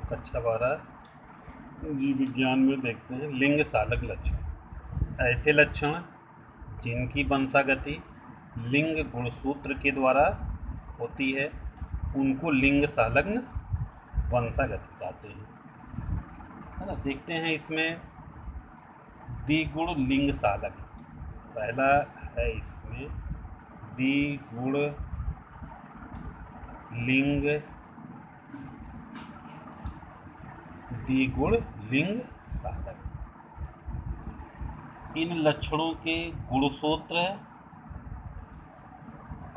कक्षा 12 जीव विज्ञान में देखते हैं लिंग सालक लक्षण। ऐसे लक्षण जिनकी वंशागति लिंग गुणसूत्र के द्वारा होती है उनको लिंग संलग्न वंशागति कहते हैं, है ना। देखते हैं इसमें द्विगुण लिंग संलग्न। पहला है इसमें द्विगुण लिंग संलग्न। इन लक्षणों के गुणसूत्र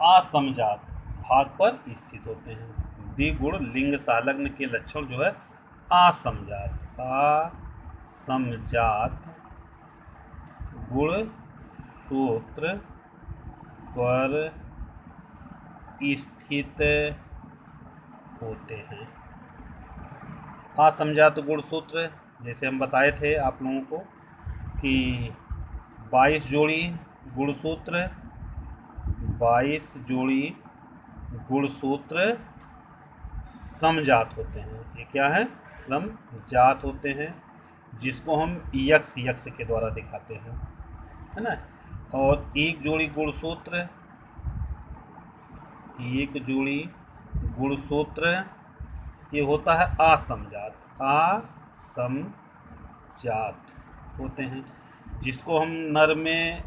असमजात भाग पर स्थित होते हैं। द्विगुण लिंग संलग्न के लक्षण जो है असमजात गुणसूत्र पर स्थित होते हैं। असमजात गुणसूत्र जैसे हम बताए थे आप लोगों को कि 22 जोड़ी गुणसूत्र समजात होते हैं। ये क्या है? समजात होते हैं, जिसको हम यक्ष के द्वारा दिखाते हैं, है ना। और एक जोड़ी गुणसूत्र ये होता है असमजात होते हैं, जिसको हम नर में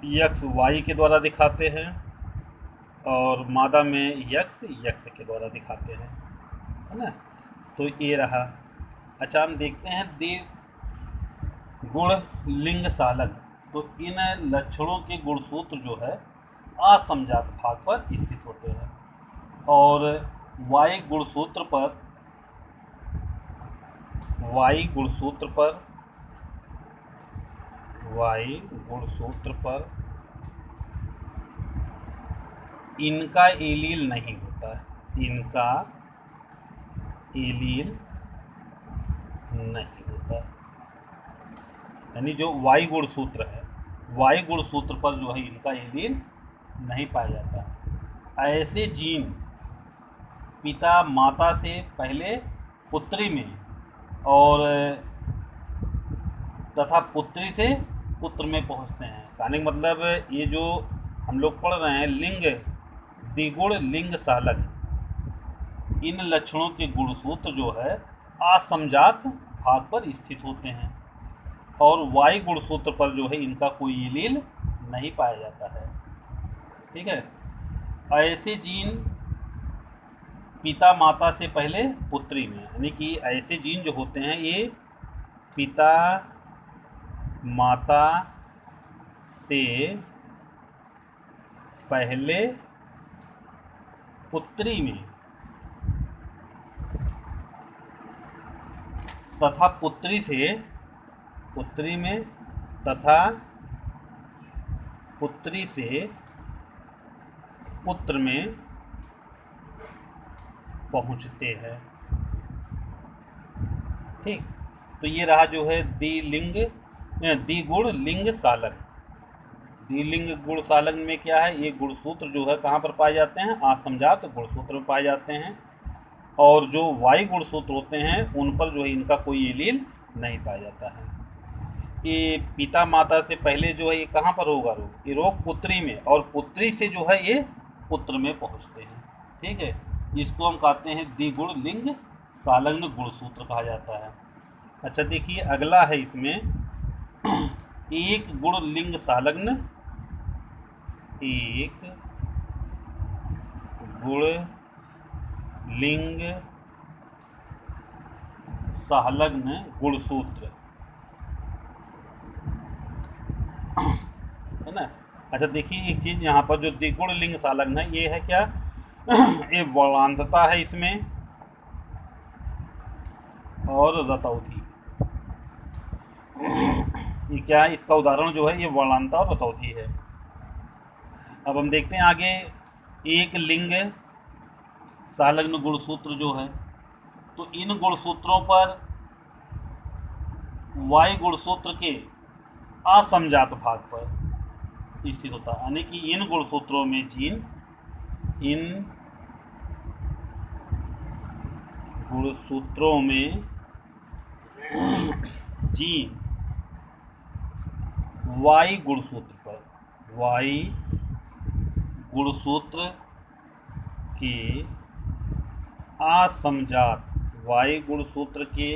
यक्ष वाई के द्वारा दिखाते हैं और मादा में यक्ष के द्वारा दिखाते हैं, है ना। तो ये रहा। अच्छा, हम देखते हैं द्विगुण लिंग संलग्न। तो इन लक्षणों के गुणसूत्र जो है असमजात भाग पर स्थित होते हैं और वाई गुणसूत्र पर इनका एलील नहीं होता है। यानी जो वाई गुणसूत्र है, वाई गुणसूत्र पर जो है इनका एलील नहीं पाया जाता। ऐसे जीन पिता माता से पहले पुत्री में और तथा पुत्री से पुत्र में पहुंचते हैं। कहने का मतलब ये जो हम लोग पढ़ रहे हैं द्विगुण लिंग संलग्न, इन लक्षणों के गुणसूत्र जो है असमजात भाग पर स्थित होते हैं और वाई गुणसूत्र पर जो है इनका कोई एलील नहीं पाया जाता है। ठीक है। ऐसे जीन पिता माता से पहले पुत्री में, यानी कि ऐसे जीन जो होते हैं ये पिता माता से पहले पुत्री में तथा पुत्री से पुत्र में पहुंचते हैं। ठीक। तो ये रहा जो है द्विगुण लिंग संलग्न। द्विलिंग गुण संलग्न में क्या है? ये गुणसूत्र जो है कहाँ पर पाए जाते हैं? असमजात गुणसूत्र में पाए जाते हैं और जो वाई गुणसूत्र होते हैं उन पर जो है इनका कोई एलील नहीं पाया जाता है। ये पिता माता से पहले जो है ये कहाँ पर होगा रोग? ये रोग पुत्री में, और पुत्री से जो है ये पुत्र में पहुँचते हैं। ठीक है। इसको हम कहते हैं द्विगुण लिंग संलग्न गुणसूत्र कहा जाता है। अच्छा, देखिए अगला है इसमें एक गुण लिंग संलग्न गुणसूत्र, है ना। अच्छा, देखिए एक चीज यहाँ पर जो द्विगुण लिंग संलग्न है ये है क्या? ये वर्णांतता है इसमें और रतौधी। ये क्या है? इसका उदाहरण जो है ये वर्णांतता और रतौधी है। अब हम देखते हैं आगे एक लिंग संलग्न गुणसूत्र जो है, तो इन गुणसूत्रों पर वाई गुणसूत्र के असमजात भाग पर स्थित होता है। यानी कि इन गुणसूत्रों में जीन इन गुणसूत्रों में जीन वाई गुणसूत्र पर, वाई गुणसूत्र के असमजात, वाई गुणसूत्र के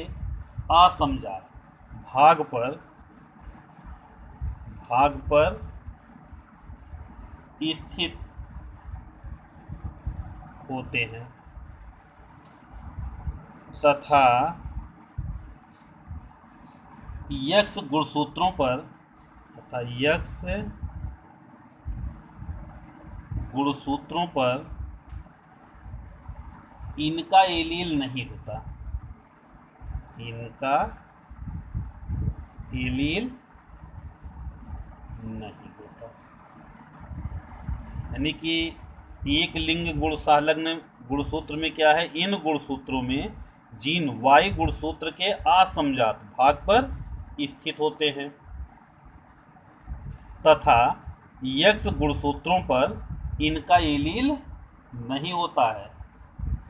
असमजात भाग पर स्थित होते हैं तथा यक्स गुणसूत्रों पर इनका एलील नहीं होता, इनका एलील नहीं होता। यानी कि एक लिंग गुण संलग्न गुणसूत्र में क्या है, इन गुणसूत्रों में जीन वाई गुणसूत्र के असमजात भाग पर स्थित होते हैं तथा यक्स गुणसूत्रों पर इनका एलील नहीं होता है।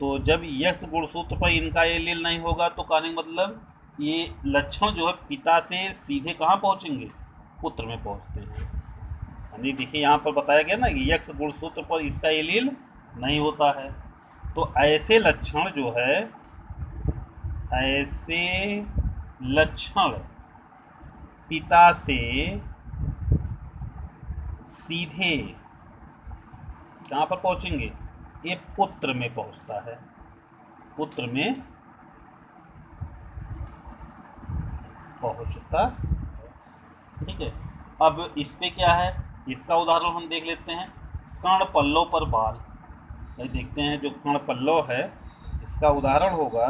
तो जब यक्स गुणसूत्र पर इनका एलील नहीं होगा तो कहने का मतलब ये लक्षण जो है पिता से सीधे कहाँ पहुँचेंगे, पुत्र में पहुँचते हैं। यानी देखिए यहाँ पर बताया गया ना कि यक्स गुणसूत्र पर इसका एलील नहीं होता है। तो ऐसे लक्षण जो है, ऐसे लक्षण पिता से सीधे कहाँ पर पहुँचेंगे, ये पुत्र में पहुँचता है, पुत्र में पहुँचता है। ठीक है, अब इस पे क्या है, इसका उदाहरण हम देख लेते हैं। कर्ण पल्लव पर बाल, ये देखते हैं जो कर्ण पल्लव है इसका उदाहरण होगा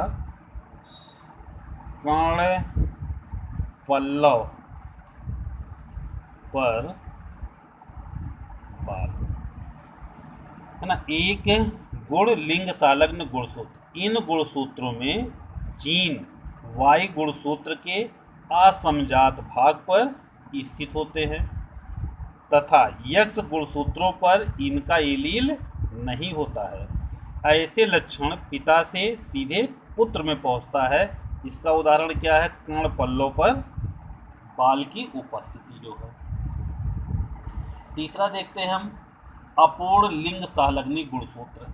कर्ण पल्लव पर बाल, है ना। एक गुण लिंग संलग्न गुणसूत्र, इन गुणसूत्रों में जीन वाई गुणसूत्र के असमजात भाग पर स्थित होते हैं तथा यक्स गुणसूत्रों पर इनका एलील नहीं होता है। ऐसे लक्षण पिता से सीधे पुत्र में पहुंचता है। इसका उदाहरण क्या है, कर्ण पल्लव पर बाल की उपस्थिति जो है। तीसरा देखते हैं हम, अपूर्ण लिंग संलग्नी गुणसूत्र।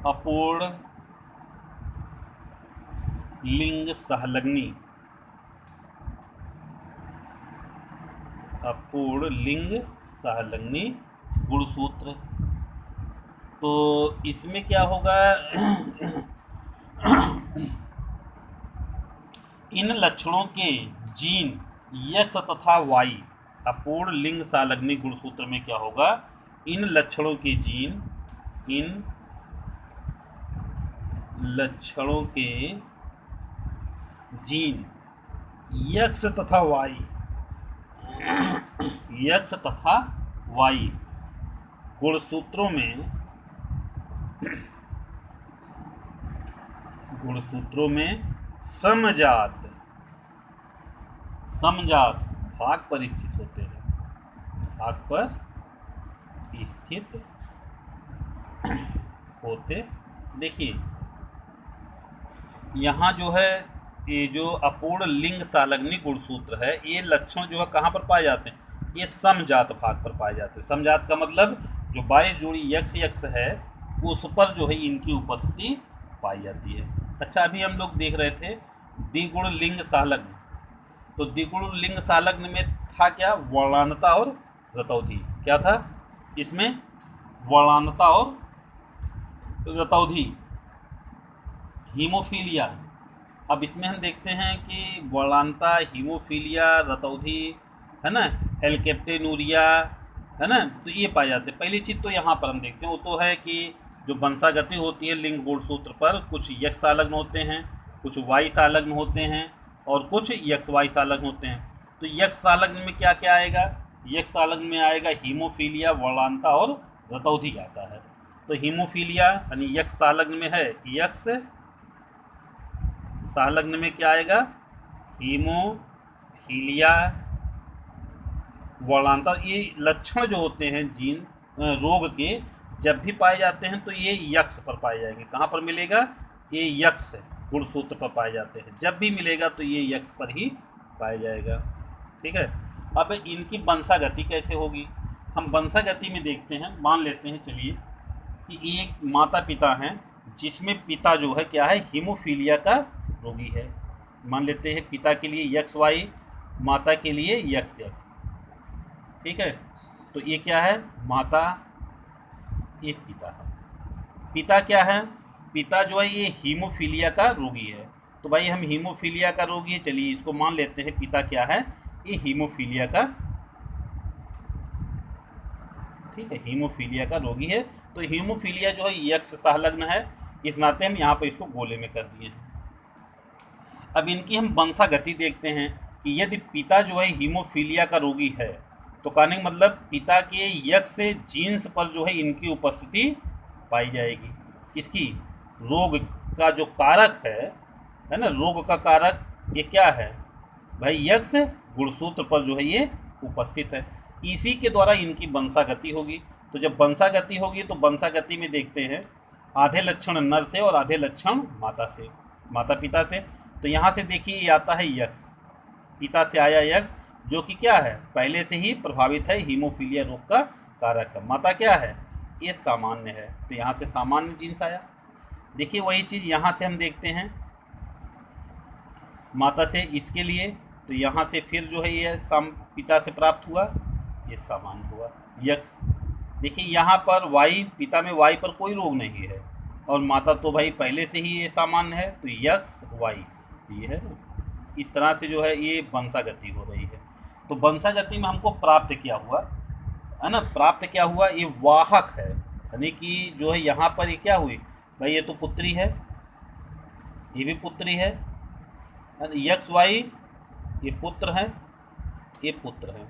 अपूर्ण लिंग संलग्नी, अपूर्ण लिंग संलग्नी गुणसूत्र। तो इसमें क्या होगा इन लक्षणों के जीन यक्स तथा वाई, अपूर्ण लिंग संलग्नी गुणसूत्र में क्या होगा, इन लक्षणों के जीन, इन लक्षणों के जीन यक्स तथा वाई, यक्स तथा वाई गुणसूत्रों में समजात भाग पर स्थित होते हैं, भाग पर स्थित होते। देखिए यहाँ जो है, ये जो अपूर्ण लिंग संलग्नी गुणसूत्र है, ये लक्षण जो है कहाँ पर पाए जाते हैं, ये समजात भाग पर पाए जाते हैं। समजात का मतलब जो 22 जोड़ी यक्स है उस पर जो है इनकी उपस्थिति पाई जाती है। अच्छा, अभी हम लोग देख रहे थे द्विगुण लिंग संलग्न, तो द्विगुण लिंग संलग्न में था क्या, वर्णांतता और रतौधी। क्या था इसमें, वर्णांतता और रतौधी, हीमोफीलिया। अब इसमें हम देखते हैं कि वर्णांतता, हीमोफीलिया, रतौधी, है ना, एल्केप्टेनूरिया, है ना, तो ये पाए जाते हैं। पहली चीज़ तो यहाँ पर हम देखते हैं वो तो है कि जो वंशागति होती है लिंग गुणसूत्र पर, कुछ यक्स संलग्न होते हैं, कुछ वाई संलग्न होते हैं और कुछ यक्स वाई संलग्न होते हैं। तो यक्स संलग्न में क्या क्या आएगा, यक्स संलग्न में आएगा हीमोफीलिया, वर्णांतता और रतौधी आता है। तो हीमोफीलिया यानी यक्स संलग्न में है, यक्स संलग्न में क्या आएगा, हीमोफीलिया, वर्णांतता। ये लक्षण जो होते हैं जीन रोग के, जब भी पाए जाते हैं तो ये यक्ष पर पाए जाएंगे। कहाँ पर मिलेगा? ये यक्ष गुणसूत्र पर पाए जाते हैं। जब भी मिलेगा तो ये यक्ष पर ही पाया जाएगा। ठीक है। अब इनकी वंशागति कैसे होगी? हम वंशागति में देखते हैं, मान लेते हैं चलिए कि एक माता पिता हैं जिसमें पिता जो है क्या है, हीमोफीलिया का रोगी है। मान लेते हैं पिता के लिए यक्स वाई, माता के लिए यक्स एक्स। ठीक है। तो ये क्या है? माता, ये पिता है। पिता क्या है? पिता जो है ये हीमोफीलिया का रोगी है। तो भाई हम हीमोफीलिया का रोगी है, चलिए इसको मान लेते हैं पिता क्या है, ये हीमोफीलिया का, ठीक है, हीमोफीलिया का रोगी है। तो हीमोफीलिया जो है यक्ष संलग्न है, इस नाते हम यहाँ पर इसको गोले में कर दिए हैं। अब इनकी हम वंशागति देखते हैं कि यदि पिता जो है हीमोफीलिया का रोगी है तो कहने का मतलब पिता के यक्ष जीन्स पर जो है इनकी उपस्थिति पाई जाएगी। किसकी? रोग का जो कारक है ना, रोग का कारक ये क्या है भाई? यक्ष गुणसूत्र पर जो है ये उपस्थित है। इसी के द्वारा इनकी वंशागति होगी। तो जब वंशागति होगी तो वंशागति में देखते हैं आधे लक्षण नर से और आधे लक्षण माता से, माता पिता से। तो यहाँ से देखिए ये आता है यक्ष, पिता से आया यक्ष जो कि क्या है, पहले से ही प्रभावित है, हीमोफीलिया रोग का कारक है। माता क्या है? ये सामान्य है, तो यहाँ से सामान्य जीन्स आया। देखिए वही चीज़ यहाँ से हम देखते हैं माता से इसके लिए, तो यहाँ से फिर जो है ये पिता से प्राप्त हुआ, ये सामान्य हुआ यक्ष। देखिए यहाँ पर वाई, पिता में वाई पर कोई रोग नहीं है और माता तो भाई पहले से ही ये सामान्य है, तो यक्ष वाई ये है ना। इस तरह से जो है ये वंशागति हो रही है। तो वंशागति में हमको प्राप्त क्या हुआ है ना, प्राप्त क्या हुआ, ये वाहक है, यानी कि जो है यहाँ पर ये क्या हुई भाई, ये तो पुत्री है, ये भी पुत्री है, यक्ष वाई ये पुत्र है, ये पुत्र है।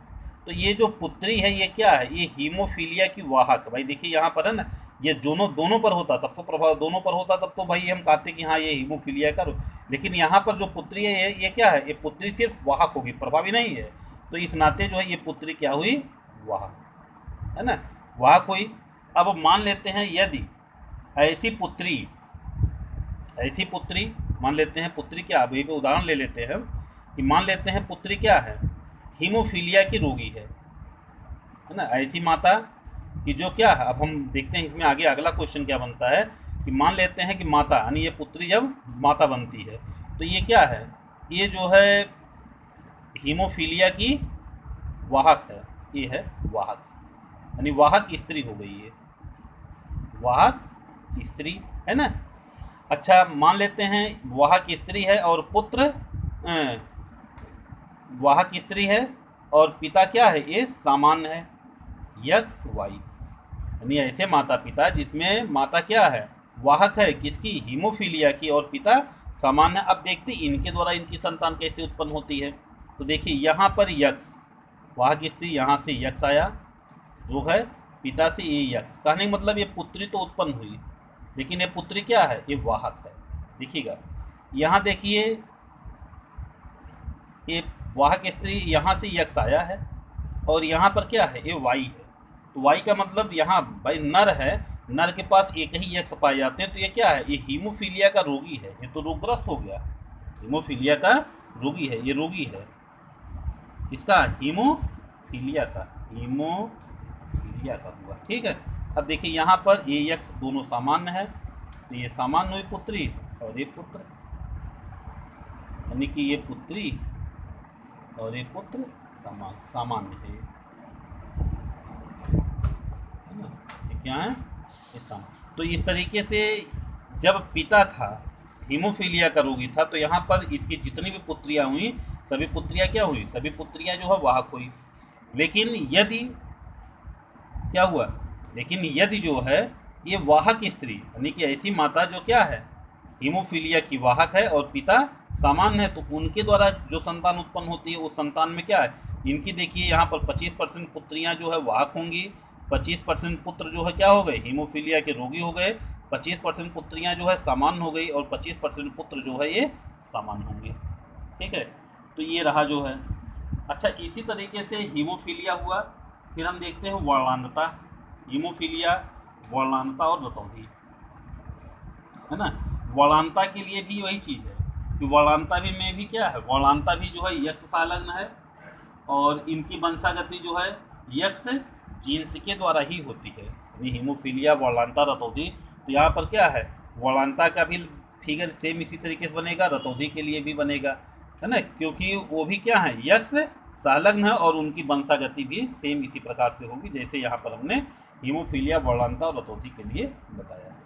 तो ये जो पुत्री है ये क्या है, ये हीमोफीलिया की वाहक है। भाई देखिए यहाँ पर है ना, ये दोनों पर होता तब तो प्रभाव दोनों पर होता तब तो भाई हम कहते कि हाँ ये हीमोफीलिया का, लेकिन यहाँ पर जो पुत्री है ये क्या है, ये पुत्री सिर्फ वाहक होगी, प्रभावी नहीं है। तो इस नाते जो है ये पुत्री क्या हुई, वाहक है ना, वाहक हुई। अब मान लेते हैं यदि ऐसी पुत्री मान लेते हैं, पुत्री क्या, अभी भी उदाहरण ले लेते हैं कि मान लेते हैं पुत्री क्या है, हीमोफीलिया की रोगी है ना, ऐसी माता कि जो क्या है। अब हम देखते हैं इसमें आगे अगला क्वेश्चन क्या बनता है कि मान लेते हैं कि माता यानी ये पुत्री जब माता बनती है तो ये क्या है, ये जो है हीमोफीलिया की वाहक है, ये है वाहक, यानी वाहक स्त्री हो गई है, वाहक स्त्री है ना। अच्छा मान लेते हैं वाहक स्त्री है और पुत्र वाहक स्त्री है और पिता क्या है, ये सामान्य है, यक्ष वाई, यानी ऐसे माता पिता जिसमें माता क्या है, वाहक है, किसकी, हीमोफीलिया की, और पिता सामान्य। अब देखते हैं इनके द्वारा इनकी संतान कैसे उत्पन्न होती है। तो देखिए यहाँ पर यक्ष वाहक स्त्री, यहाँ से यक्ष आया जो है पिता से, ये यक्ष, कहने का मतलब ये पुत्री तो उत्पन्न हुई, लेकिन ये पुत्री क्या है, ये वाहक है। देखिएगा यहाँ देखिए ये वाहक स्त्री, यहाँ से यक्ष आया है और यहाँ पर क्या है, ये वाई है। तो वाई का मतलब यहाँ भाई नर है, नर के पास एक ही यक्ष पाए जाते हैं, तो ये क्या है, ये हीमोफीलिया का रोगी है, ये तो रोगग्रस्त हो गया, हीमोफीलिया का रोगी है, ये रोगी है इसका, हीमोफीलिया का हुआ। ठीक है। अब देखिए यहाँ पर ये यक्ष दोनों सामान्य है, तो ये सामान्य हुई पुत्री और ये पुत्र, यानी कि ये पुत्री और ये पुत्र सामान्य है ना, ये क्या है, ये सामान्य। तो इस तरीके से जब पिता था हीमोफीलिया का रोगी था तो यहाँ पर इसकी जितनी भी पुत्रियाँ हुई, सभी पुत्रियाँ क्या हुई, सभी पुत्रियाँ जो है वाहक हुई। लेकिन यदि क्या हुआ, लेकिन यदि जो है ये वाहक स्त्री, यानी कि ऐसी माता जो क्या है, हीमोफीलिया की वाहक है और पिता सामान्य है, तो उनके द्वारा जो संतान उत्पन्न होती है उस संतान में क्या है, इनकी देखिए यहाँ पर 25% पुत्रियाँ जो है वाहक होंगी, 25% पुत्र जो है क्या हो गए, हीमोफीलिया के रोगी हो गए, 25% पुत्रियाँ जो है सामान्य हो गई और 25% पुत्र जो है ये सामान्य होंगे। ठीक है। तो ये रहा जो है। अच्छा इसी तरीके से हीमोफीलिया हुआ, फिर हम देखते हैं वर्णांधता। हीमोफीलिया वर्णांता और रतौंधी, है ना। वर्णांता के लिए भी वही चीज़ है कि वर्णांता भी में भी क्या है, वर्णांता भी जो है यक्ष संलग्न है और इनकी वंशागति जो है यक्ष जीन्स के द्वारा ही होती है, यानी हीमोफीलिया, वर्णांता, रतौंधी। तो यहाँ पर क्या है, वर्णांता का भी फिगर सेम इसी तरीके से बनेगा, रतौंधी के लिए भी बनेगा, है ना, क्योंकि वो भी क्या है, यक्ष संलग्न है और उनकी वंशागति भी सेम इसी प्रकार से होगी जैसे यहाँ पर हमने हीमोफीलिया, वर्णांता और रतौंधी के लिए बताया है।